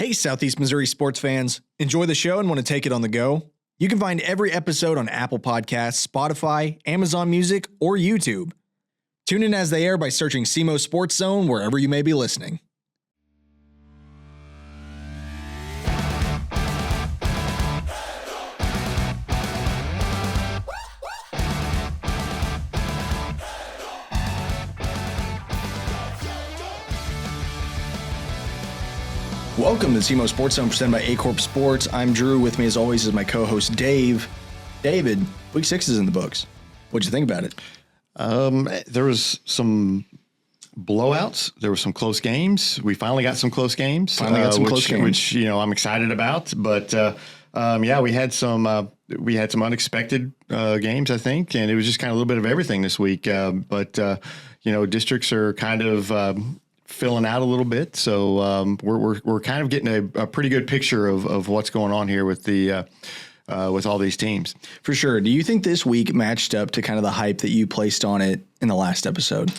Hey, Southeast Missouri sports fans. Enjoy the show and want to take it on the go? You can find every episode on Apple Podcasts, Spotify, Amazon Music, or YouTube. Tune in as they air by searching SEMO Sports Zone wherever you may be listening. Welcome to the SEMO Sports Zone presented by A-Corp Sports. I'm Drew. With me as always is my co-host Dave. David, Week 6 is in the books. What'd you think about it? There was some blowouts. There were some close games. We finally got some close games. Which I'm excited about. But we had some unexpected games, I think, and it was just kind of a little bit of everything this week. But districts are kind of filling out a little bit, so we're kind of getting a pretty good picture of what's going on here with the with all these teams. For sure. Do you think this week matched up to kind of the hype that you placed on it in the last episode?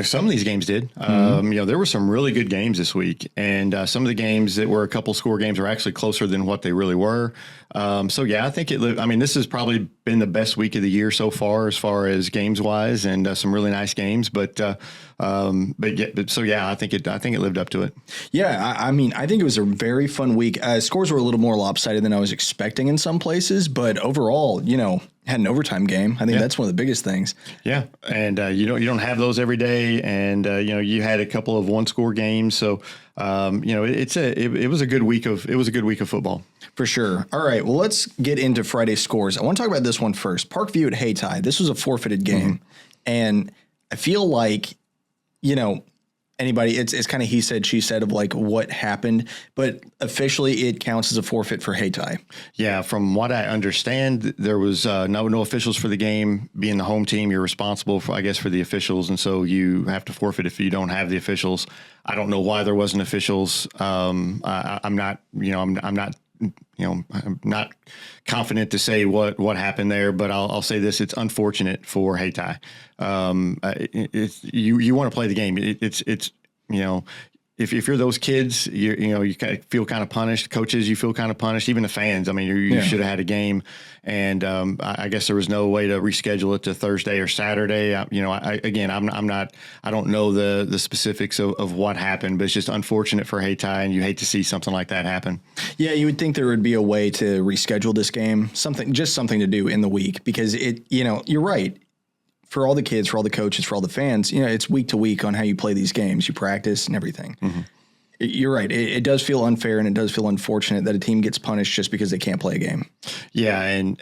Some of these games did. There were some really good games this week, and some of the games that were a couple score games are actually closer than what they really were. I think this has probably been the best week of the year so far as games wise, and some really nice games. I think it lived up to it. Yeah, I think it was a very fun week. Scores were a little more lopsided than I was expecting in some places, but overall, had an overtime game. I think that's one of the biggest things. Yeah, and you don't have those every day, and you had a couple of one score games, so it was a good week of football for sure. All right, well, let's get into Friday's scores. I want to talk about this one first. Parkview at Hayti. This was a forfeited game, and I feel like it's kind of he said, she said of like what happened, but officially it counts as a forfeit for Hayti. Yeah, from what I understand, there was no officials for the game. Being the home team, you're responsible for the officials, and so you have to forfeit if you don't have the officials. I don't know why there wasn't officials. I'm not confident to say what happened there, but I'll say this: it's unfortunate for Hayti. You want to play the game. If you're those kids, you kind of feel kind of punished. Coaches, you feel kind of punished. Even the fans. I mean, you should have had a game, and I guess there was no way to reschedule it to Thursday or Saturday. I don't know the specifics of what happened, but it's just unfortunate for Hayti, and you hate to see something like that happen. Yeah, you would think there would be a way to reschedule this game, something to do in the week, because you're right. For all the kids, for all the coaches, for all the fans, it's week to week on how you play these games. You practice and everything. Mm-hmm. You're right. It does feel unfair, and it does feel unfortunate that a team gets punished just because they can't play a game. Yeah, and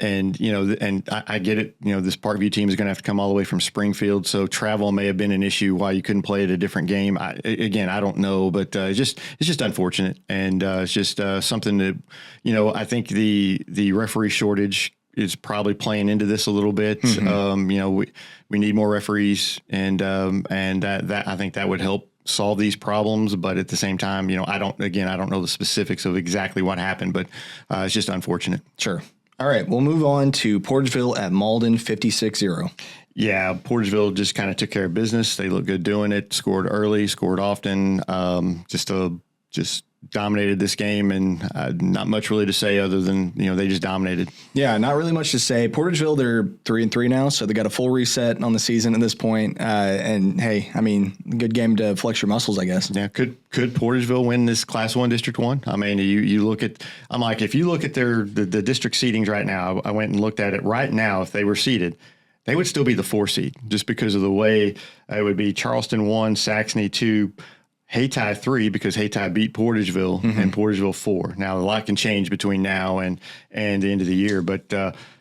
I get it. This Parkview team is going to have to come all the way from Springfield, so travel may have been an issue why you couldn't play at a different game. I don't know, but it's just unfortunate, and it's just something that I think the referee shortage is probably playing into this a little bit. Mm-hmm. We need more referees, and that I think that would help solve these problems. But at the same time, I don't know the specifics of exactly what happened, but it's just unfortunate. Sure. All right, we'll move on to Portageville at Malden, 56-0. Yeah, Portageville just kind of took care of business. They looked good doing it. Scored early, scored often. Just dominated this game, and not much really to say other than they just dominated. Yeah, not really much to say. Portageville, they're 3-3 now, so they got a full reset on the season at this point. And hey, good game to flex your muscles, I guess. Yeah, could Portageville win this Class 1 District 1? You look at if you look at the district seedings right now, I went and looked at it right now. If they were seeded, they would still be the 4 seed just because of the way it would be Charleston 1, Saxony 2. Hayti 3 because Hayti beat Portageville, mm-hmm. and Portageville 4. Now a lot can change between now and the end of the year, but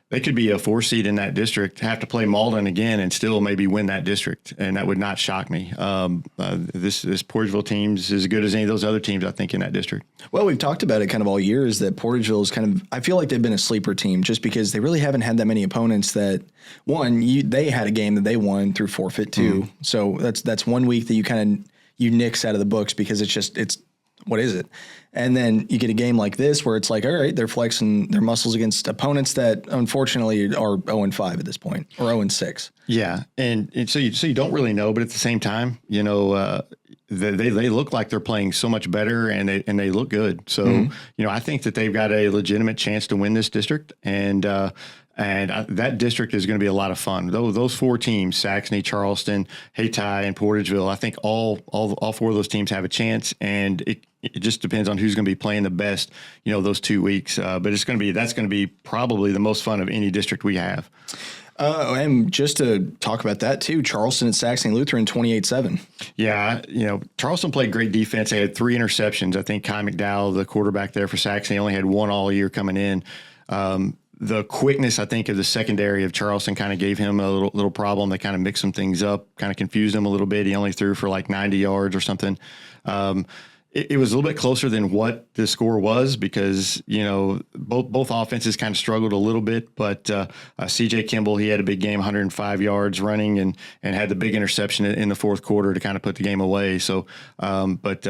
they could be a 4 seed in that district, have to play Malden again, and still maybe win that district, and that would not shock me. This Portageville team's as good as any of those other teams, I think, in that district. Well, we've talked about it kind of all year, is that Portageville is kind of, I feel like they've been a sleeper team just because they really haven't had that many opponents that, they had a game that they won through forfeit too. Mm-hmm. So that's 1 week that you nix out of the books because it's what is it? And then you get a game like this where it's like, all right, they're flexing their muscles against opponents that unfortunately are 0-5 at this point, or 0-6. Yeah, and so you don't really know, but at the same time, they look like they're playing so much better, and they look good. So I think that they've got a legitimate chance to win this district, and that district is going to be a lot of fun. Those 4 teams, Saxony, Charleston, Hayti, and Portageville, I think all 4 of those teams have a chance, and it just depends on who's going to be playing the best, those 2 weeks. But that's going to be probably the most fun of any district we have. And just to talk about that too, Charleston and Saxony Lutheran 28-7. Yeah, Charleston played great defense. They had 3 interceptions. I think Kai McDowell, the quarterback there for Saxony, only had 1 all year coming in. The quickness, I think, of the secondary of Charleston kind of gave him a little problem. They kind of mixed some things up, kind of confused him a little bit. He only threw for like 90 yards or something. It was a little bit closer than what the score was because, both offenses kind of struggled a little bit. But C.J. Kimball, he had a big game, 105 yards running and had the big interception in the fourth quarter to kind of put the game away. So, but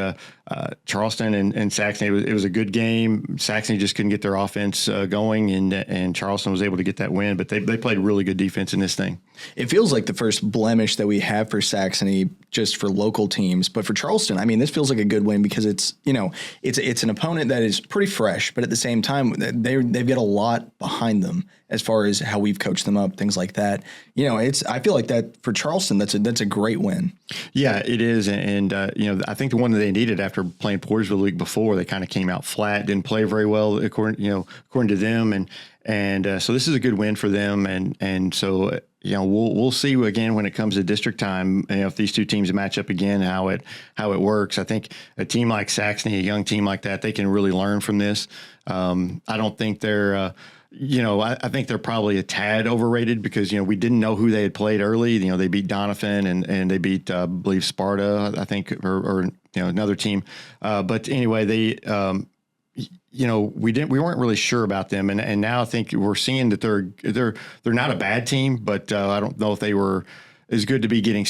Charleston and Saxony, it was a good game. Saxony just couldn't get their offense going, and Charleston was able to get that win. But they played really good defense in this thing. It feels like the first blemish that we have for Saxony just for local teams. But for Charleston, I mean, this feels like a good win because it's an opponent that is pretty fresh, but at the same time, they've got a lot behind them as far as how we've coached them up, things like that. I feel like that for Charleston, that's a great win. Yeah, it is. And I think the one that they needed after playing Portageville the week before, they kind of came out flat, didn't play very well according to them. And so this is a good win for them. And so, we'll see again when it comes to district time, if these 2 teams match up again, how it works. I think a team like Saxony, a young team like that, they can really learn from this. I don't think they're, I think they're probably a tad overrated because, we didn't know who they had played early. They beat Doniphan and they beat, I believe, Sparta, I think, or another team. But anyway, they, we weren't really sure about them, and now I think we're seeing that they're not a bad team, but I don't know if they were as good to be getting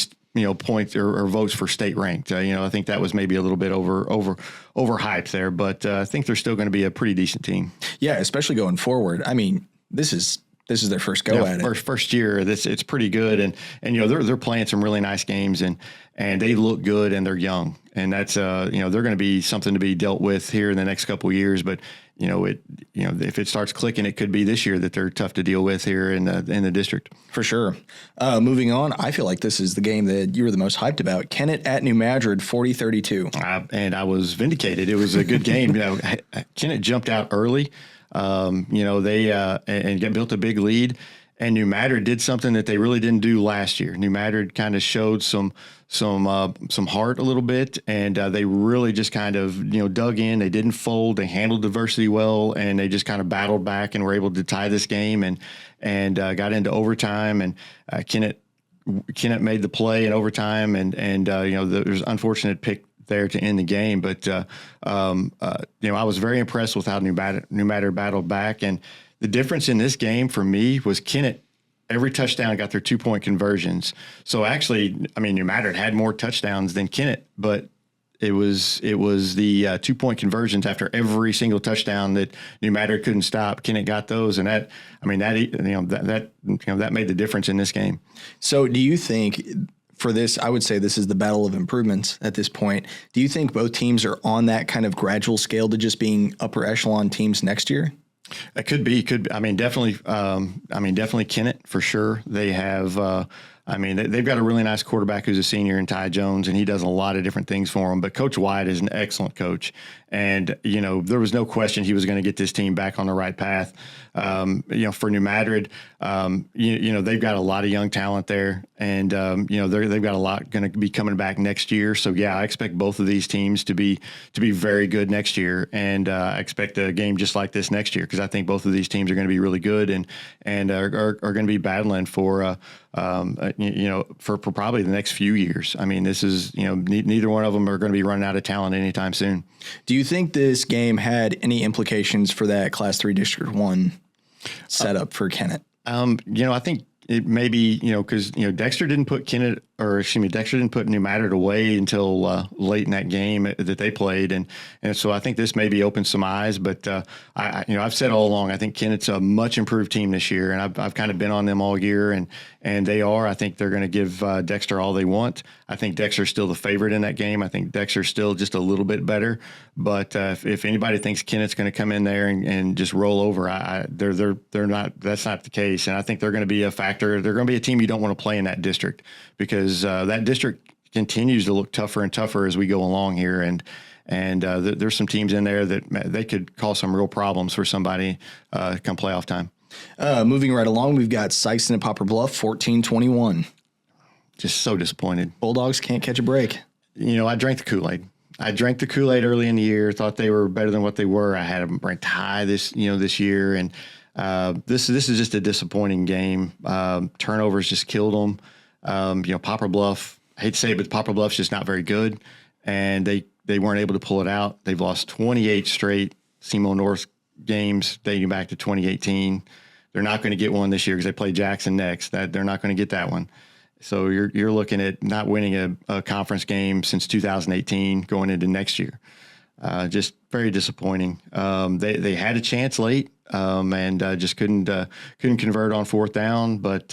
points or votes for state ranked. I think that was maybe a little bit overhyped there, but I think they're still going to be a pretty decent team. Yeah, especially going forward. I mean, this is their first go at it. First year. It's pretty good, and they're playing some really nice games, and they look good, and they're young, and that's they're going to be something to be dealt with here in the next couple of years. But if it starts clicking, it could be this year that they're tough to deal with here in the district. For sure. Moving on, I feel like this is the game that you were the most hyped about. Kennett at New Madrid, 40-32. And I was vindicated. It was a good game. Kennett jumped out early. They built a big lead, and New Madrid did something that they really didn't do last year. New Madrid kind of showed some heart a little bit, and they really just kind of dug in. They didn't fold. They handled adversity well, and they just kind of battled back and were able to tie this game and got into overtime. And Kennett made the play in overtime, and there's an unfortunate pick there to end the game. But, I was very impressed with how New Madrid battled back. And the difference in this game for me was Kennett, every touchdown got their 2-point conversions. So actually, New Madrid had more touchdowns than Kennett, but it was the 2-point conversions after every single touchdown that New Madrid couldn't stop. Kennett got those, and that made the difference in this game. So do you think, for this, I would say this is the battle of improvements at this point. Do you think both teams are on that kind of gradual scale to just being upper echelon teams next year? It could be. Definitely. Definitely Kennett for sure. They have. They've got a really nice quarterback who's a senior in Ty Jones, and he does a lot of different things for them. But Coach White is an excellent coach, and there was no question he was going to get this team back on the right path. For New Madrid, they've got a lot of young talent there, and they've got a lot going to be coming back next year. So yeah, I expect both of these teams to be very good next year, and I expect a game just like this next year because I think both of these teams are going to be really good and are going to be battling for probably the next few years. This is neither one of them are going to be running out of talent anytime soon. Do you think this game had any implications for that Class 3 District 1 setup for Kennett? I think it maybe, because, Dexter didn't put Kennett Dexter didn't put New Madrid away until late in that game that they played, and so I think this maybe opened some eyes. But I've said all along, I think Kennett's a much improved team this year, and I've kind of been on them all year, and they are. I think they're going to give Dexter all they want. I think Dexter's still the favorite in that game. I think Dexter's still just a little bit better. But if anybody thinks Kennett's going to come in there and just roll over, they're not. That's not the case. And I think they're going to be a factor. They're going to be a team you don't want to play in that district, because that district continues to look tougher and tougher as we go along here. And there's some teams in there that they could cause some real problems for somebody come playoff time. Moving right along, we've got Sikeston and Poplar Bluff, 14-21. Just so disappointed. Bulldogs can't catch a break. I drank the Kool-Aid. I drank the Kool-Aid early in the year, thought they were better than what they were. I had them ranked high this year. And this is just a disappointing game. Turnovers just killed them. Poplar Bluff, I hate to say it, but Poplar Bluff's just not very good. And they weren't able to pull it out. They've lost 28 straight SEMO North games dating back to 2018. They're not going to get one this year because they play Jackson next. They're not going to get that one. So you're looking at not winning a conference game since 2018 going into next year. Just very disappointing. They had a chance late and just couldn't convert on fourth down. But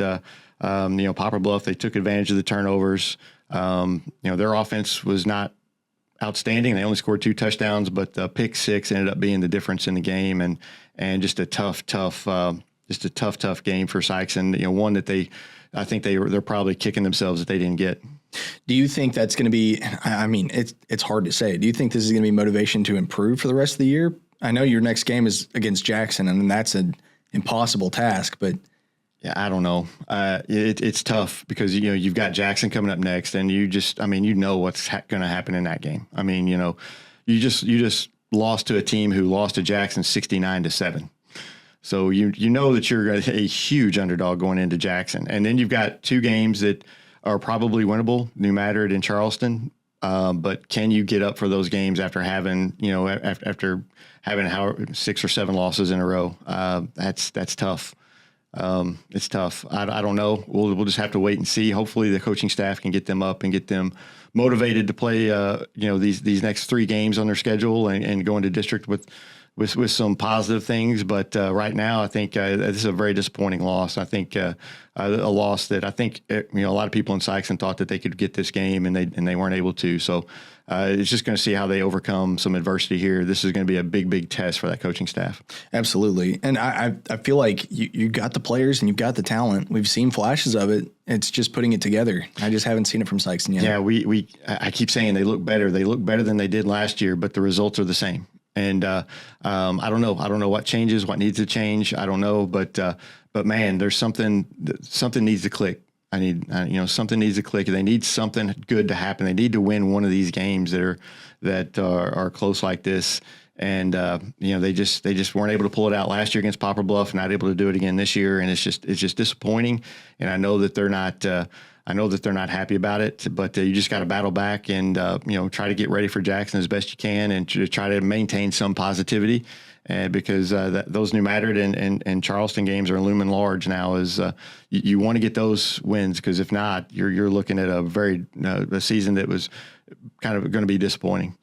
Poplar Bluff, they took advantage of the turnovers. Their offense was not outstanding. They only scored 2 touchdowns, but the pick 6 ended up being the difference in the game, and just a tough game for Sykes, and one that I think they're probably kicking themselves that they didn't get. Do you think that's going to be? I mean, it's hard to say. Do you think this is going to be motivation to improve for the rest of the year? I know your next game is against Jackson, and that's an impossible task, but. Yeah, I don't know. It's tough because, you've got Jackson coming up next, and what's going to happen in that game. I mean, you just lost to a team who lost to Jackson 69-7. So you know that you're a huge underdog going into Jackson. And then you've got 2 games that are probably winnable, New Madrid and Charleston. But can you get up for those games after having 6 or 7 losses in a row? That's tough. It's tough. I don't know. We'll just have to wait and see. Hopefully the coaching staff can get them up and get them motivated to play, these next 3 games on their schedule and go into district with some positive things. But right now, I think this is a very disappointing loss. I think a loss that I think a lot of people in Sykeston thought that they could get this game and they weren't able to. So it's just going to see how they overcome some adversity here. This is going to be a big test for that coaching staff. Absolutely. And I feel like you got the players and you've got the talent. We've seen flashes of it. It's just putting it together. I just haven't seen it from Sykeston yet. Yeah, I keep saying they look better. They look better than they did last year, but the results are the same. And I don't know. I don't know what changes, what needs to change. I don't know. But man, there's something needs to click. Something needs to click. They need something good to happen. They need to win one of these games that are close like this. And they just weren't able to pull it out last year against Poplar Bluff, and not able to do it again this year. And it's just disappointing. And I know that they're not. I know that they're not happy about it, but you just got to battle back and try to get ready for Jackson as best you can, and try to maintain some positivity. Because those New Madrid and Charleston games are looming large now. You want to get those wins, because if not, you're looking at a season that was kind of going to be disappointing.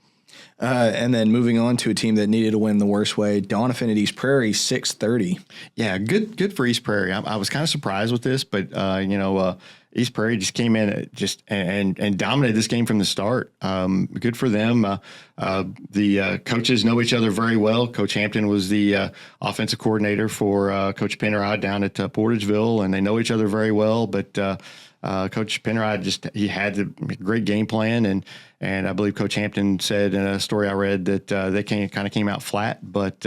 And then moving on to a team that needed to win the worst way, Doniphan at East Prairie, 6-30. Yeah, good for East Prairie. I was kind of surprised with this, but East Prairie just came in and dominated this game from the start. Good for them. The coaches know each other very well. Coach Hampton was the offensive coordinator for Coach Penrod down at Portageville, and they know each other very well. But Coach Penrod he had a great game plan, and I believe Coach Hampton said in a story I read that they kind of came out flat, but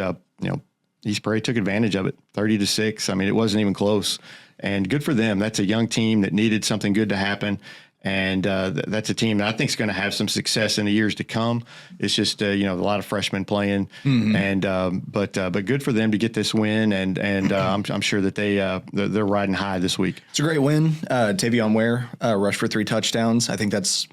East Prairie took advantage of it, 30-6. I mean, it wasn't even close. And good for them. That's a young team that needed something good to happen. And that's a team that I think is going to have some success in the years to come. It's just, a lot of freshmen playing. Mm-hmm. And but good for them to get this win. And I'm sure that they're riding high this week. It's a great win. Tavion Ware rushed for 3 touchdowns. I think that's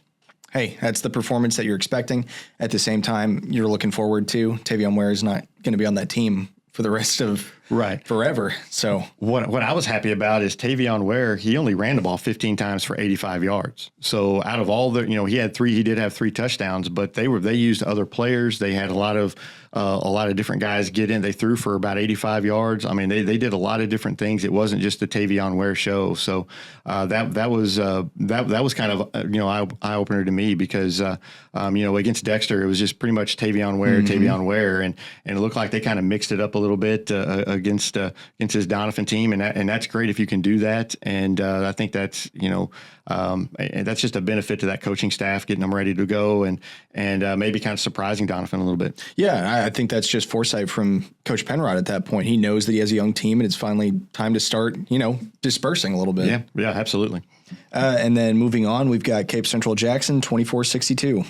the performance that you're expecting. At the same time, you're looking forward to. Tavion Ware is not going to be on that team for the rest of forever. So what I was happy about is Tavion Ware. He only ran the ball 15 times for 85 yards. So out of all the, he did have 3 touchdowns, but they used other players. They had a lot of different guys get in. They threw for about 85 yards. I mean, they did a lot of different things. It wasn't just the Tavion Ware show. So that was kind of eye opener to me because against Dexter it was just pretty much Tavion Ware, and it looked like they kind of mixed it up a little bit against his Donovan team, and that's great if you can do that. And I think that's that's just a benefit to that coaching staff, getting them ready to go, and maybe kind of surprising Donovan a little bit. Yeah, I think that's just foresight from Coach Penrod at that point. He knows that he has a young team, and it's finally time to start, dispersing a little bit. Yeah, absolutely. And then moving on, we've got Cape Central Jackson, 24-62.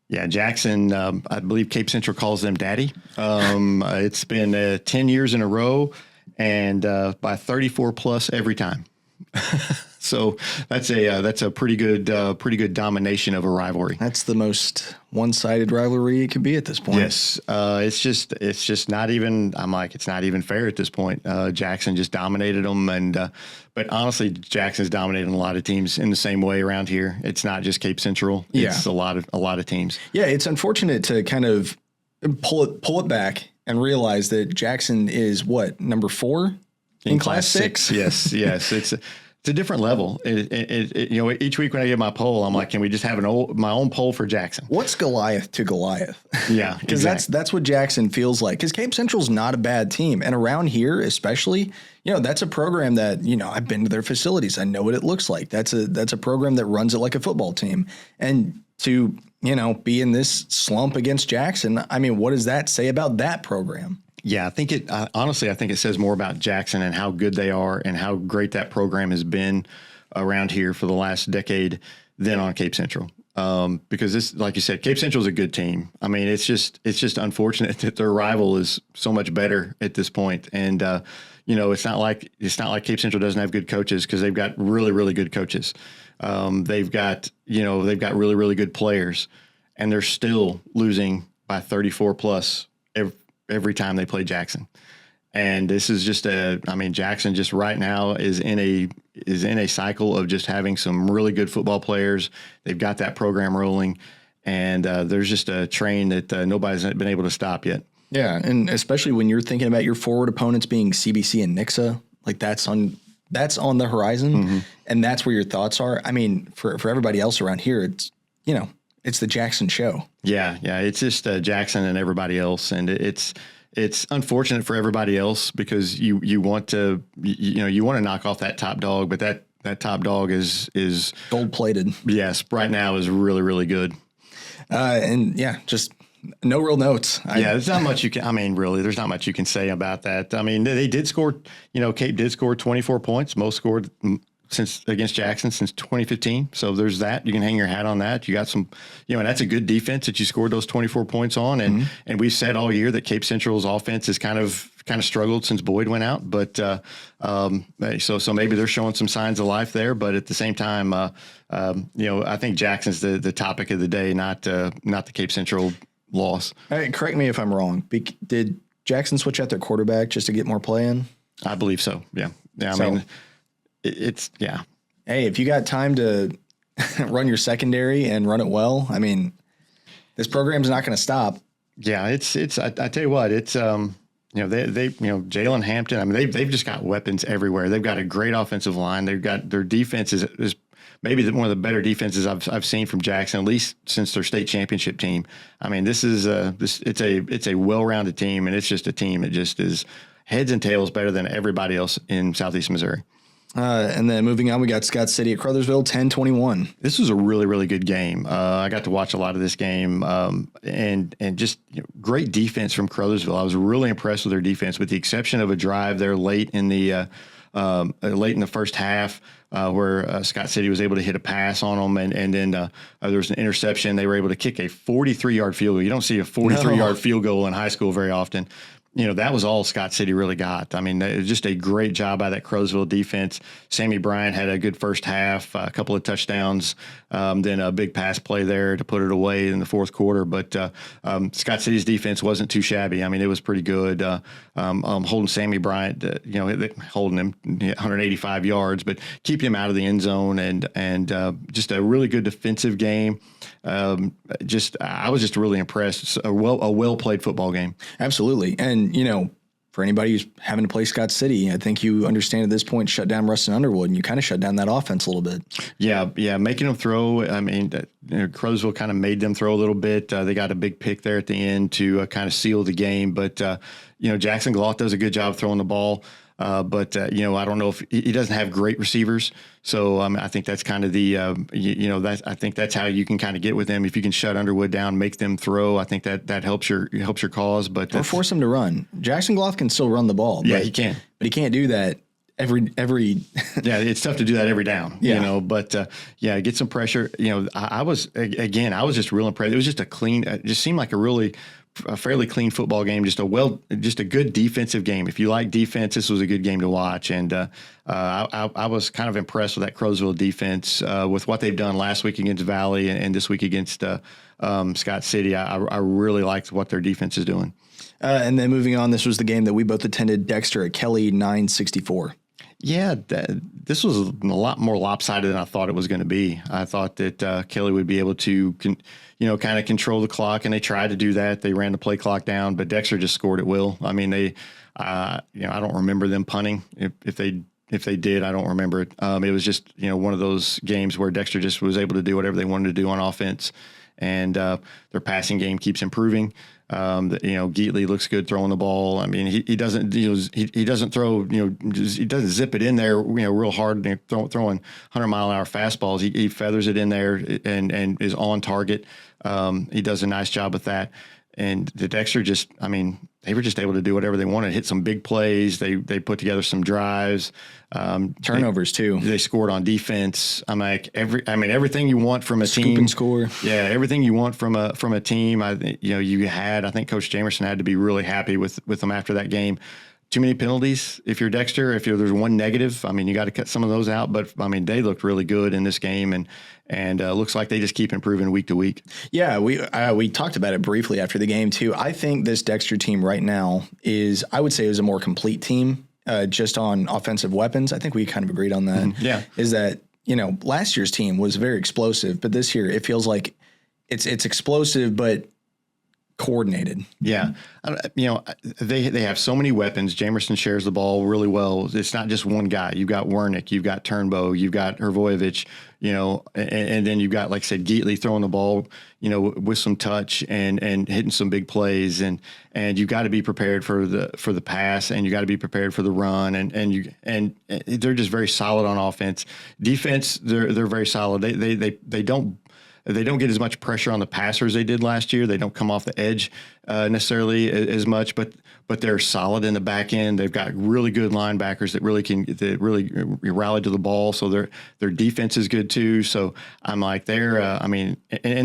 Yeah, Jackson, I believe Cape Central calls them daddy. It's been 10 years in a row, and by 34 plus every time. So that's a pretty good domination of a rivalry. That's the most one-sided rivalry it could be at this point. Yes, it's just not even. I'm like, it's not even fair at this point. Jackson just dominated them, but honestly, Jackson's dominating a lot of teams in the same way around here. It's not just Cape Central. It's a lot of teams. Yeah, it's unfortunate to kind of pull it back and realize that Jackson is number 4 in Class 6. Yes, it's a different level. Each week when I get my poll, I'm like, can we just have my own poll for Jackson? What's Goliath to Goliath? Yeah, because that's what Jackson feels like. Because Cape Central's not a bad team, and around here, especially, that's a program that I've been to their facilities. I know what it looks like. That's a program that runs it like a football team, and to be in this slump against Jackson, I mean, what does that say about that program? Yeah, I think it says more about Jackson and how good they are and how great that program has been around here for the last decade than on Cape Central. Because this, like you said, Cape Central is a good team. I mean, it's just unfortunate that their rival is so much better at this point. And it's not like Cape Central doesn't have good coaches, because they've got really, really good coaches. They've got really, really good players, and they're still losing by 34 plus every time they play Jackson. And this is just Jackson just right now is in a cycle of just having some really good football players. They've got that program rolling, and there's just a train that nobody's been able to stop yet. Yeah, and especially when you're thinking about your forward opponents being CBC and Nixa, like that's on the horizon, and that's where your thoughts are. I mean, for everybody else around here, it's it's the Jackson show. Yeah. It's just Jackson and everybody else, and it's unfortunate for everybody else, because you want to knock off that top dog, but that top dog is gold plated. Yes, right now is really, really good. And yeah, just no real notes. There's not much you can. I mean, really, there's not much you can say about that. I mean, they did score. Cape did score 24 points, most scored against Jackson since 2015. So there's that. You can hang your hat on that. You got some, and that's a good defense that you scored those 24 points on. And and we've said all year that Cape Central's offense has kind of struggled since Boyd went out. But so maybe they're showing some signs of life there. But at the same time, I think Jackson's the topic of the day, not the Cape Central loss. Correct me if I'm wrong. Did Jackson switch out their quarterback just to get more play in? I believe so. Yeah. I mean, it's. Hey, if you got time to run your secondary and run it well, I mean, this program's not going to stop. Yeah, it's. I tell you what, it's. Jalen Hampton. I mean, they've just got weapons everywhere. They've got a great offensive line. They've got their defense is maybe one of the better defenses I've seen from Jackson, at least since their state championship team. I mean, it's a well-rounded team, and it's just a team that just is heads and tails better than everybody else in Southeast Missouri. And then moving on, we got Scott City at Crothersville, 10-21. This was a really, really good game. I got to watch a lot of this game, and just great defense from Crothersville. I was really impressed with their defense, with the exception of a drive there late in the first half, where Scott City was able to hit a pass on them, and then there was an interception. They were able to kick a 43-yard field goal. You don't see a 43-yard field goal in high school very often. that was all Scott City really got. I mean, it was just a great job by that Crowsville defense. Sammy Bryant had a good first half, a couple of touchdowns, then a big pass play there to put it away in the fourth quarter. But Scott City's defense wasn't too shabby. I mean, it was pretty good. Holding Sammy Bryant, holding him 185 yards, but keeping him out of the end zone and just a really good defensive game. I was just really impressed. It's a well played football game. Absolutely. And, for anybody who's having to play Scott City, I think you understand at this point, shut down Rustin Underwood, and you kind of shut down that offense a little bit. Yeah, making them throw. I mean, Crowsville kind of made them throw a little bit. They got a big pick there at the end to kind of seal the game. But, Jackson Gloth does a good job throwing the ball. But I don't know if he doesn't have great receivers. So I think that's kind of the, I think that's how you can kind of get with them. If you can shut Underwood down, make them throw, I think that helps your cause. But or force him to run. Jackson Gloth can still run the ball. Yeah, he can. But he can't do that every. Yeah, it's tough to do that every down. Yeah. But get some pressure. I was just real impressed. It was just it just seemed like a fairly clean football game, just a good defensive game. If you like defense, this was a good game to watch. And I was kind of impressed with that Crowsville defense with what they've done last week against Valley and this week against Scott City. I really liked what their defense is doing. And then moving on, this was the game that we both attended, Dexter at Kelly 964. Yeah, this was a lot more lopsided than I thought it was going to be. I thought that Kelly would be able to, kind of control the clock, and they tried to do that. They ran the play clock down, but Dexter just scored at will. I mean, I don't remember them punting. If they did, I don't remember it. It was just, one of those games where Dexter just was able to do whatever they wanted to do on offense, and their passing game keeps improving. Geatley looks good throwing the ball. I mean, he doesn't, he doesn't throw, he doesn't zip it in there, real hard, throwing 100-mile-an-hour fastballs. He feathers it in there and is on target. He does a nice job with that. And the Dexter they were just able to do whatever they wanted, hit some big plays. They put together some drives, turnovers too. They scored on defense. Everything you want from a Scoop team. And score. Yeah, everything you want from a team. I think Coach Jamerson had to be really happy with them after that game. Too many penalties. If you're Dexter, there's one negative, you got to cut some of those out. But they looked really good in this game, and looks like they just keep improving week to week. Yeah, we talked about it briefly after the game too. I think this Dexter team right now is a more complete team just on offensive weapons. I think we kind of agreed on that. Mm-hmm. Yeah, is that last year's team was very explosive, but this year it feels like it's explosive but coordinated. Yeah. They have so many weapons. Jamerson shares the ball really well. It's not just one guy. You've got Wernick, you've got Turnbow, you've got Hrvojevic, and then you've got, like I said, Geatley throwing the ball, with some touch and hitting some big plays. And you've got to be prepared for the pass, and you got to be prepared for the run. And they're just very solid on offense. Defense, they're very solid. They don't get as much pressure on the passer as they did last year. They don't come off the edge necessarily as much, but they're solid in the back end. They've got really good linebackers that really rally to the ball. So their defense is good too. So I'm like and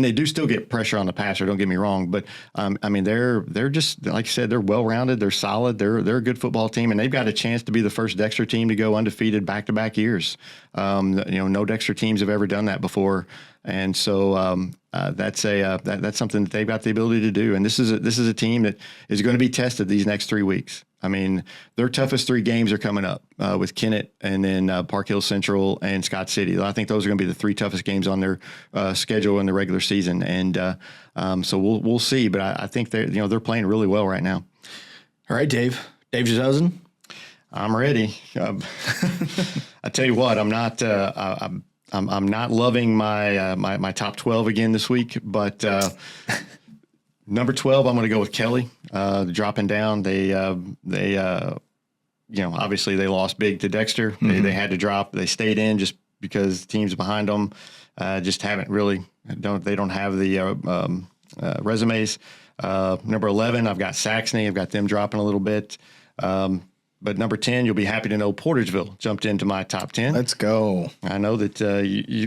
they do still get pressure on the passer. Don't get me wrong, but they're just, like I said, they're well rounded. They're solid. They're a good football team, and they've got a chance to be the first Dexter team to go undefeated back-to-back years. No Dexter teams have ever done that before. And so that's something that they've got the ability to do. And this is a team that is going to be tested these next 3 weeks. Their toughest 3 games are coming up with Kennett and then Park Hill Central and Scott City. I think those are going to be the 3 toughest games on their schedule in the regular season. And so we'll see. But I think they're playing really well right now. All right, Dave Jezausen. I'm ready. I tell you what, I'm not. I'm not loving my top 12 again this week, but number 12, I'm going to go with Kelly. Dropping down, they obviously they lost big to Dexter. Mm-hmm. They had to drop. They stayed in just because teams behind them just haven't really don't have the resumes. Number 11, I've got Saxony. I've got them dropping a little bit. But number 10, you'll be happy to know Portageville jumped into my top 10. Let's go. I know that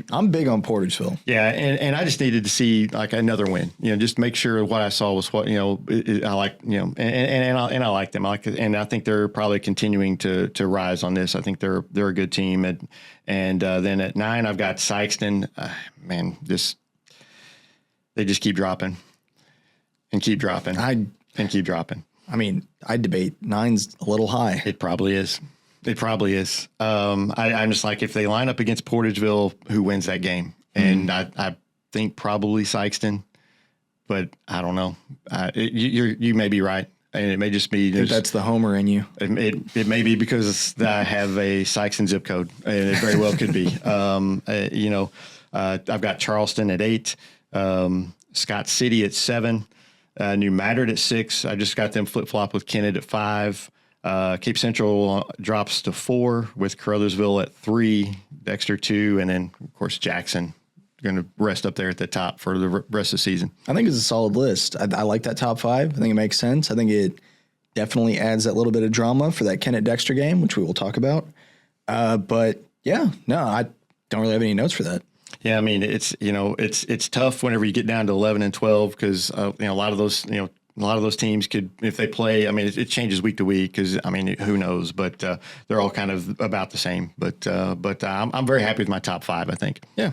I'm big on Portageville. Yeah, and I just needed to see like another win. Just make sure what I saw was what I like. And I like them. I like it, and I think they're probably continuing to rise on this. I think they're a good team. And then at 9, I've got Sykeston. They just keep dropping and keep dropping and keep dropping. I mean, I debate 9's a little high. It probably is. I'm just like, if they line up against Portageville, who wins that game? And I think probably Sykeston, but I don't know. You may be right. And it may just be that's the homer in you. It may be because I have a Sykeston zip code, and it very well could be. I've got Charleston at 8, Scott City at 7. New Madrid at 6. I just got them flip-flop with Kennett at 5. Cape Central drops to 4 with Caruthersville at 3, Dexter 2, and then, of course, Jackson going to rest up there at the top for the rest of the season. I think it's a solid list. I like that top 5. I think it makes sense. I think it definitely adds that little bit of drama for that Kennett-Dexter game, which we will talk about. But, yeah, no, I don't really have any notes for that. Yeah, I mean, it's tough whenever you get down to 11 and 12 because a lot of those teams could, if they play. I mean, it changes week to week because who knows? But they're all kind of about the same. But I'm very happy with my top 5. I think. Yeah.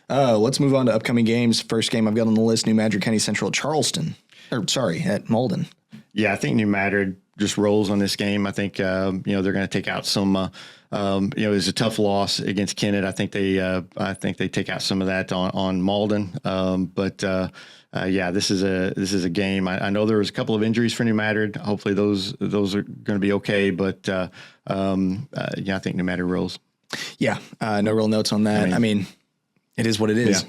Let's move on to upcoming games. First game I've got on the list: New Madrid County Central at Charleston. At Malden. Yeah, I think New Madrid just rolls on this game. I think they're going to take out some. It was a tough loss against Kennett. I think they take out some of that on Malden. This is a game. I know there was a couple of injuries for New Madrid. Hopefully those are going to be okay. But I think New Madrid rolls. Yeah, no real notes on that. I mean it is what it is.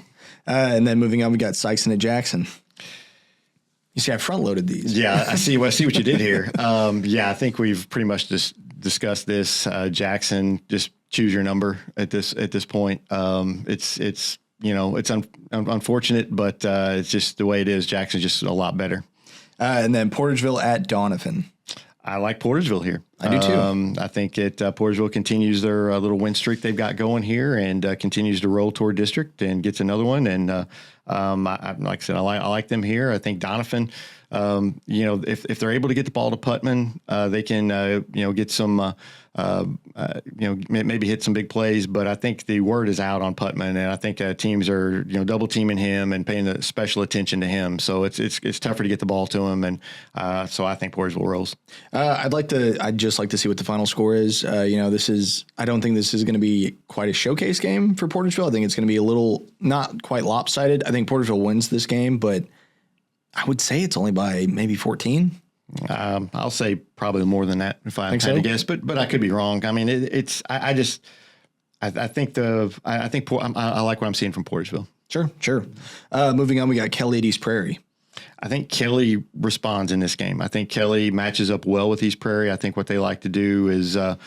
Yeah. And then moving on, we got Sykeston and Jackson. You see, I front loaded these. Yeah, I see what you did here. I think we've pretty much just discussed this. Jackson, just choose your number at this point. It's unfortunate, but it's just the way it is. Jackson's just a lot better. And then Portageville at Donovan. I like Portageville here. I do too. I think Portageville continues their little win streak they've got going here and continues to roll toward district and gets another one. And like I said, I like them here. I think Donovan, if they're able to get the ball to Putman, they can get some maybe hit some big plays. But I think the word is out on Putman, and I think teams are double teaming him and paying the special attention to him. So it's tougher to get the ball to him, and so I think Portageville rolls. I'd just like to see what the final score is. I don't think this is going to be quite a showcase game for Portageville. I think it's going to be a little not quite lopsided. I think Portageville wins this game, but I would say it's only by maybe 14. I'll say probably more than that if I had to guess, but I could be wrong. I mean, I think I like what I'm seeing from Portageville. Sure. Moving on, we got Kelly at East Prairie. I think Kelly responds in this game. I think Kelly matches up well with East Prairie. I think what they like to do is going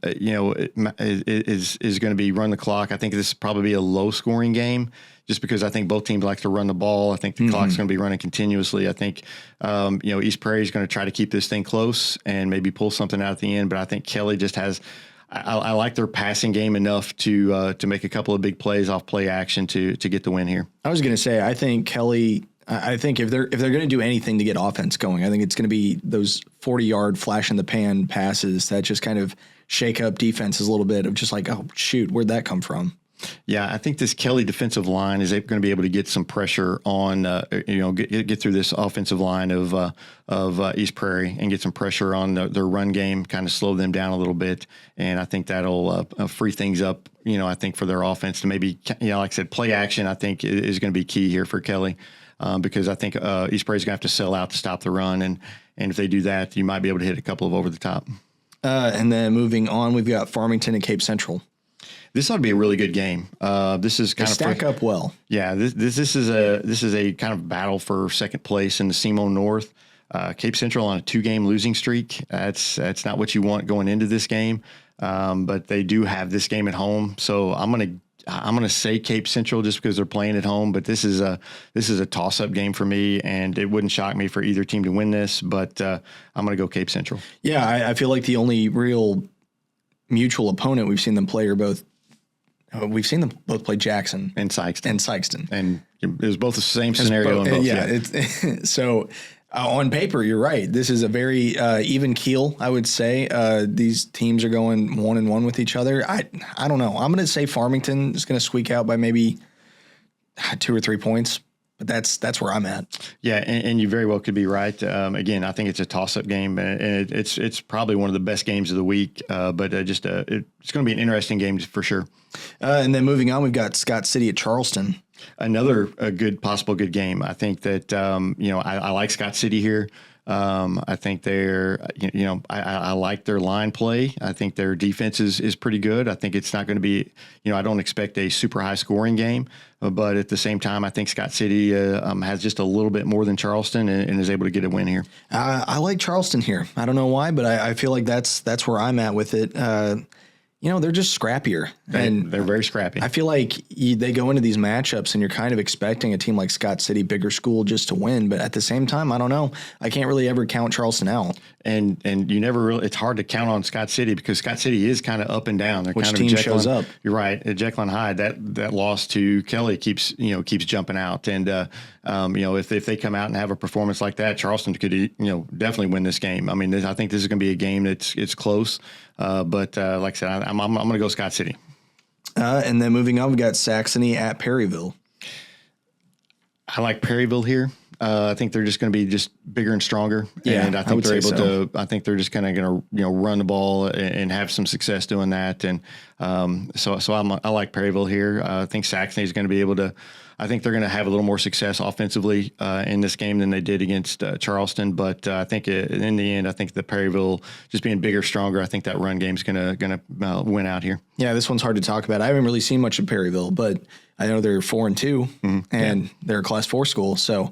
to be run the clock. I think this is probably a low scoring game just because I think both teams like to run the ball. I think the clock's going to be running continuously. I think, East Prairie is going to try to keep this thing close and maybe pull something out at the end. But I think Kelly just has, I like their passing game enough to make a couple of big plays off play action to get the win here. I was going to say, I think Kelly, I think if they're going to do anything to get offense going, I think it's going to be those 40-yard flash in the pan passes that just kind of shake up defenses a little bit of just like, oh shoot, where'd that come from? Yeah, I think this Kelly defensive line is going to be able to get some pressure on, get through this offensive line of East Prairie and get some pressure on their run game, kind of slow them down a little bit. And I think that'll free things up, I think for their offense to maybe, like I said, play action, I think is going to be key here for Kelly. Because I think East Prairie's going to have to sell out to stop the run. And if they do that, you might be able to hit a couple of over the top. And then moving on, we've got Farmington and Cape Central. This ought to be a really good game. This is kind of stack up well. Yeah, this is a kind of battle for second place in the SEMO North. Cape Central on a 2-game losing streak. That's not what you want going into this game. But they do have this game at home, so I'm I'm going to say Cape Central just because they're playing at home, but this is a toss-up game for me, and it wouldn't shock me for either team to win this, but I'm going to go Cape Central. Yeah, I feel like the only real mutual opponent we've seen them play are both. We've seen them both play Jackson and Sykeston. And it was both the same scenario in both. Yeah. So on paper, you're right. This is a very even keel, I would say. These teams are going 1-1 with each other. I don't know. I'm going to say Farmington is going to squeak out by maybe 2 or 3 points. But that's where I'm at. Yeah, and you very well could be right. Again, I think it's a toss-up game, and it's probably one of the best games of the week. But it's going to be an interesting game for sure. And then moving on, we've got Scott City at Charleston. Another possible good game. I think that I like Scott City here. I think I like their line play. I think their defense is pretty good. I think it's not going to be, I don't expect a super high scoring game, but at the same time, I think Scott City has just a little bit more than Charleston and is able to get a win here. I like Charleston here. I don't know why, but I feel like that's where I'm at with it. They're just scrappier. And they're very scrappy. I feel like they go into these matchups and you're kind of expecting a team like Scott City, bigger school, just to win. But at the same time, I don't know. I can't really ever count Charleston out. And you never really, it's hard to count on Scott City because Scott City is kind of up and down. They're Which kind team of shows up? You're right. At Jekyll and Hyde, that loss to Kelly keeps jumping out. And, if they come out and have a performance like that, Charleston could, definitely win this game. I mean, I think this is going to be a game it's close. But like I said, I'm going to go Scott City. And then moving on, we got Saxony at Perryville. I like Perryville here. I think they're just going to be just bigger and stronger. Yeah, and I think they're able to. I think they're just kind of going to run the ball and have some success doing that. And so I like Perryville here. I think Saxony is going to be able to. I think they're going to have a little more success offensively in this game than they did against Charleston. But I think in the end, I think the Perryville just being bigger, stronger. I think that run game is going to win out here. Yeah, this one's hard to talk about. I haven't really seen much of Perryville, but I know they're 4-2 and they're a Class 4 school. So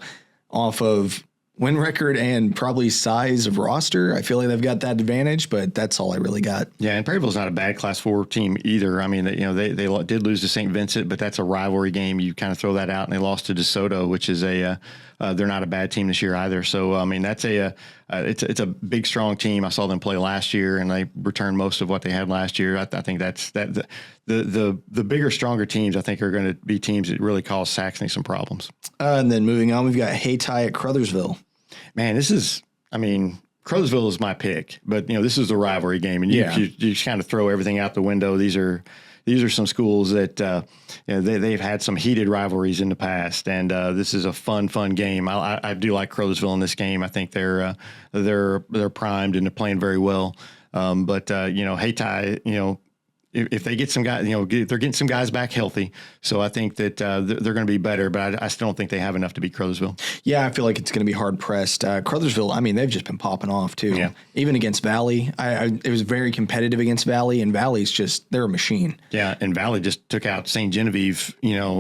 off of win record and probably size of roster, I feel like they've got that advantage, but that's all I really got. Yeah, and Perryville's not a bad Class 4 team either. I mean, they did lose to St. Vincent, but that's a rivalry game. You kind of throw that out, and they lost to DeSoto, which is they're not a bad team this year either. So I mean, that's it's a big, strong team. I saw them play last year, and they returned most of what they had last year. I think the bigger, stronger teams I think are going to be teams that really cause Saxony some problems. And then moving on, we've got Hayti at Crothersville. Man, Crothersville is my pick, but this is the rivalry game, and you just kind of throw everything out the window. These are some schools that they've had some heated rivalries in the past, and this is a fun game. I do like Crothersville in this game. I think they're primed and they're playing very well. But Hayti, if they get some guys, they're getting some guys back healthy. So I think that they're going to be better, but I still don't think they have enough to beat Crothersville. Yeah, I feel like it's going to be hard pressed. Crothersville, I mean, they've just been popping off too. Yeah. Even against Valley, it was very competitive against Valley, and Valley's they're a machine. Yeah, and Valley just took out St. Genevieve,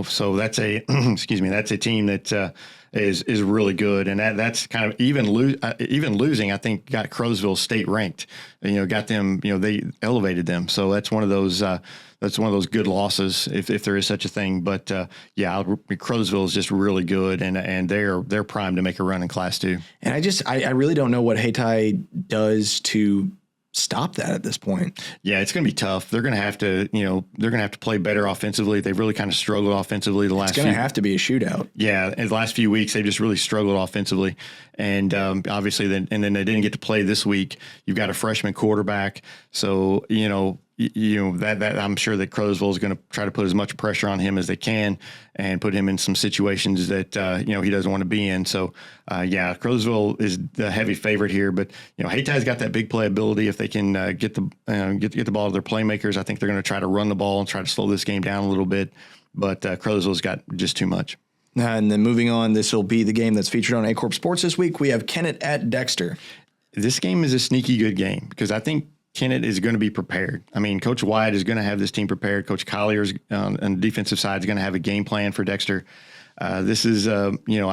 so that's a that's a team that is really good, and that's kind of even losing. I think got Crothersville state ranked. Got them. They elevated them. So that's one of those. That's one of those good losses, if there is such a thing. But Crothersville is just really good, and they're primed to make a run in Class 2. And I really don't know what Hayti does to stop that at this point. Yeah, it's going to be tough. They're going to have to, play better offensively. They've really kind of struggled offensively the last. It's going to have to be a shootout. Yeah, in the last few weeks they've just really struggled offensively, and obviously then they didn't get to play this week. You've got a freshman quarterback, so that I'm sure that Crothersville is going to try to put as much pressure on him as they can and put him in some situations that he doesn't want to be in. So Crothersville is the heavy favorite here, but Haty's got that big playability. If they can get the ball to their playmakers, I think they're going to try to run the ball and try to slow this game down a little bit. But Crothersville's got just too much. And then moving on, this will be the game that's featured on A-Corp Sports this week. We have Kennett at Dexter. This game is a sneaky good game because I think Kennett is going to be prepared. I mean, Coach White is going to have this team prepared. Coach Collier's on the defensive side is going to have a game plan for Dexter. This is, I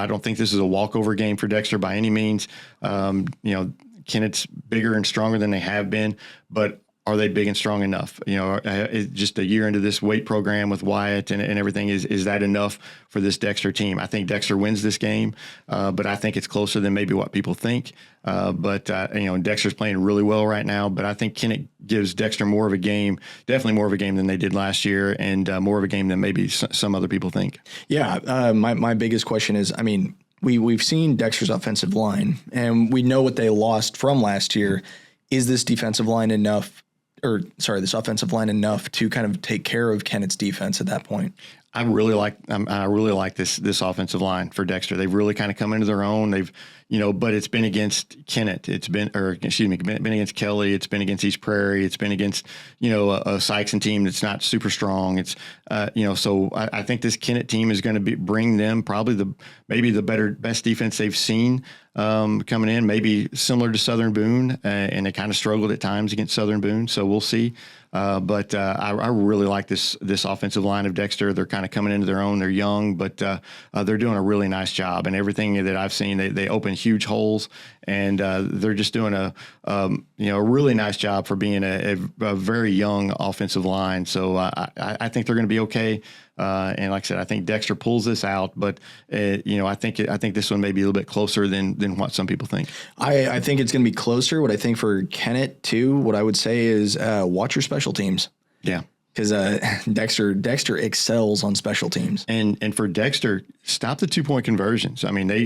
don't think this is a walkover game for Dexter by any means. Kennett's bigger and stronger than they have been, but are they big and strong enough? Just a year into this weight program with Wyatt and everything, is that enough for this Dexter team? I think Dexter wins this game, but I think it's closer than maybe what people think. But Dexter's playing really well right now, but I think Kennett gives Dexter more of a game, definitely more of a game than they did last year, and more of a game than maybe some other people think. Yeah, my biggest question is, I mean, we've seen Dexter's offensive line, and we know what they lost from last year. Is this offensive line enough to kind of take care of Kennett's defense at that point? I really like this offensive line for Dexter. They've really kind of come into their own. They've, but it's been against Kennett. Been against Kelly. It's been against East Prairie. It's been against, a Sykes team that's not super strong. It's, so I think this Kennett team is going to bring them probably maybe the best defense they've seen coming in, maybe similar to Southern Boone, and they kind of struggled at times against Southern Boone. So we'll see. But I really like this offensive line of Dexter. They're kind of coming into their own. They're young, but they're doing a really nice job. And everything that I've seen, they open huge holes, and they're just doing a really nice job for being a very young offensive line. So I think they're going to be okay. And like I said, I think Dexter pulls this out, but I think this one may be a little bit closer than what some people think. I think it's going to be closer. What I think for Kennett too, what I would say is watch your special teams. Yeah. Because Dexter excels on special teams, and for Dexter, stop the 2-point conversions. I mean, they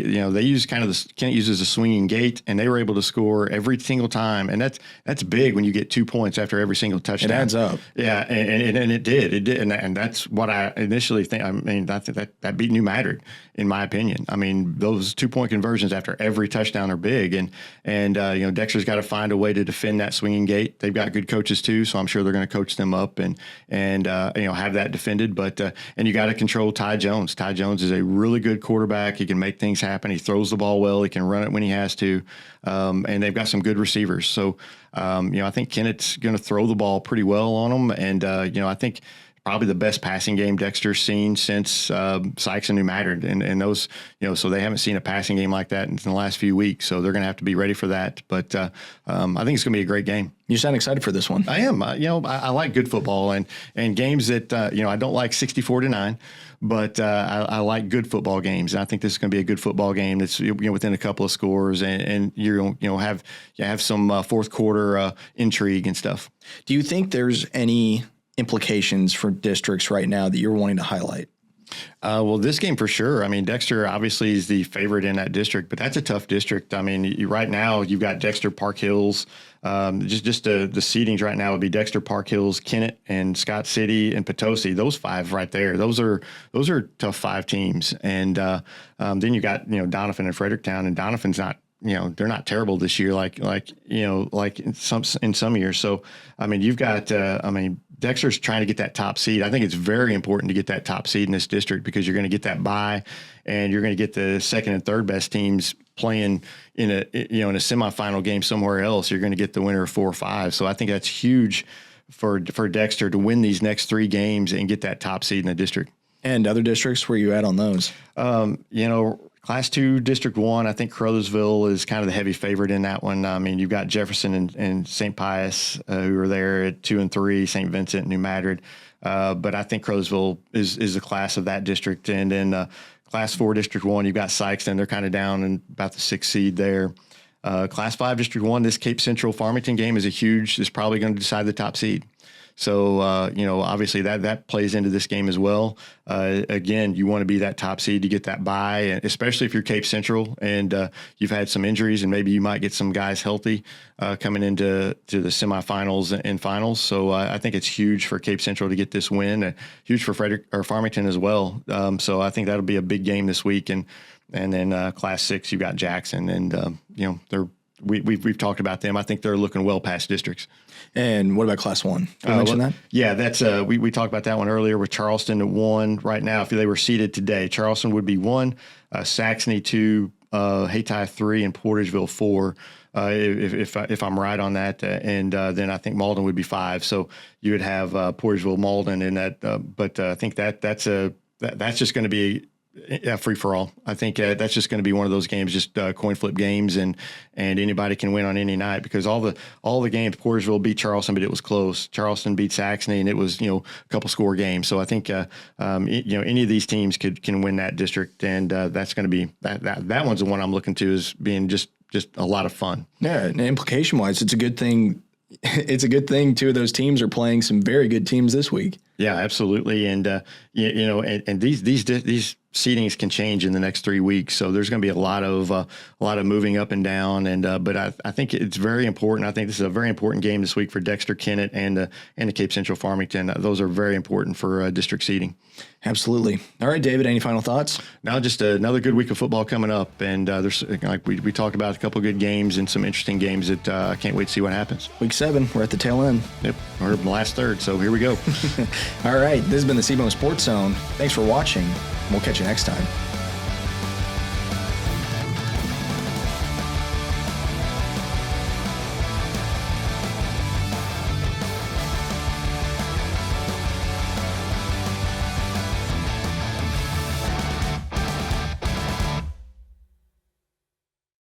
use Kennett uses a swinging gate, and they were able to score every single time, and that's big when you get 2 points after every single touchdown. It adds up. Yeah, and it did, and that's what I initially think. I mean, that beat New Madrid, in my opinion. I mean, those 2-point conversions after every touchdown are big, and Dexter's got to find a way to defend that swinging gate. They've got good coaches too, so I'm sure they're going to coach them up and have that defended. But and you got to control Ty Jones. Ty Jones is a really good quarterback. He can make things happen. He throws the ball well. He can run it when he has to. And they've got some good receivers. So I think Kennett's going to throw the ball pretty well on them. And I think probably the best passing game Dexter's seen since Sykes and New Madrid, and those, so they haven't seen a passing game like that in the last few weeks. So they're going to have to be ready for that. But I think it's going to be a great game. You sound excited for this one. I am. I like good football and games that I don't like 64-9, but I like good football games. And I think this is going to be a good football game that's within a couple of scores, and you have some fourth quarter intrigue and stuff. Do you think there's any implications for districts right now that you're wanting to highlight? Well, this game for sure. I mean, Dexter obviously is the favorite in that district, but that's a tough district. I mean, right now you've got Dexter, Park Hills. Just the seedings right now would be Dexter, Park Hills, Kennett, and Scott City and Potosi. Those 5 right there. Those are tough 5 teams. And then you got Donovan and Fredericktown, and Donovan's not. They're not terrible this year, like in some years. So, I mean, you've got, Dexter's trying to get that top seed. I think it's very important to get that top seed in this district because you're going to get that bye, and you're going to get the second and third best teams playing in a semifinal game somewhere else. You're going to get the winner of 4 or 5. So I think that's huge for Dexter to win these next 3 games and get that top seed in the district. And other districts, where you at on those? Class 2, District 1, I think Crothersville is kind of the heavy favorite in that one. I mean, you've got Jefferson and St. Pius who are there at 2 and 3, St. Vincent, New Madrid. But I think Crothersville is the class of that district. And then Class 4, District 1, you've got Sykeston. They're kind of down in about the 6th seed there. Class 5, District 1, this Cape Central Farmington game is probably going to decide the top seed. So, obviously that plays into this game as well. Again, you want to be that top seed to get that bye, and especially if you're Cape Central and you've had some injuries, and maybe you might get some guys healthy coming into the semifinals and finals. So I think it's huge for Cape Central to get this win, huge for Farmington as well. So I think that'll be a big game this week. And then Class 6, you've got Jackson, and we've talked about them. I think they're looking well past districts. And what about Class 1? Did you mention that? Yeah, that's we talked about that one earlier with Charleston at 1 right now. If they were seeded today, Charleston would be 1, Saxony 2, Hayti 3, and Portageville 4. If I'm right on that, and then I think Malden would be 5. So you would have Portageville, Malden in that. But I think that's just going to be free for all. I think that's just going to be one of those games, just coin flip games, and anybody can win on any night, because all the games, Porterville beat Charleston, but it was close. Charleston beat Saxony, and it was a couple score games. So I think any of these teams can win that district, and that's going to be that one's the one I'm looking to as being just a lot of fun. Yeah, and implication wise, it's a good thing. It's a good thing two of those teams are playing some very good teams this week. Yeah, absolutely. And and these seedings can change in the next 3 weeks, so there's going to be a lot of moving up and down. And but I think it's very important. I think this is a very important game this week for Dexter, Kennett, and the Cape Central Farmington. Those are very important for district seeding. Absolutely. All right, David, any final thoughts? Now, just another good week of football coming up, and there's, like we talked about, a couple of good games and some interesting games that I can't wait to see what happens. Week 7, we're at the tail end. Yep, we're in the last third, so here we go. All right, this has been the SEMO Sports Zone. Thanks for watching. We'll catch you next time.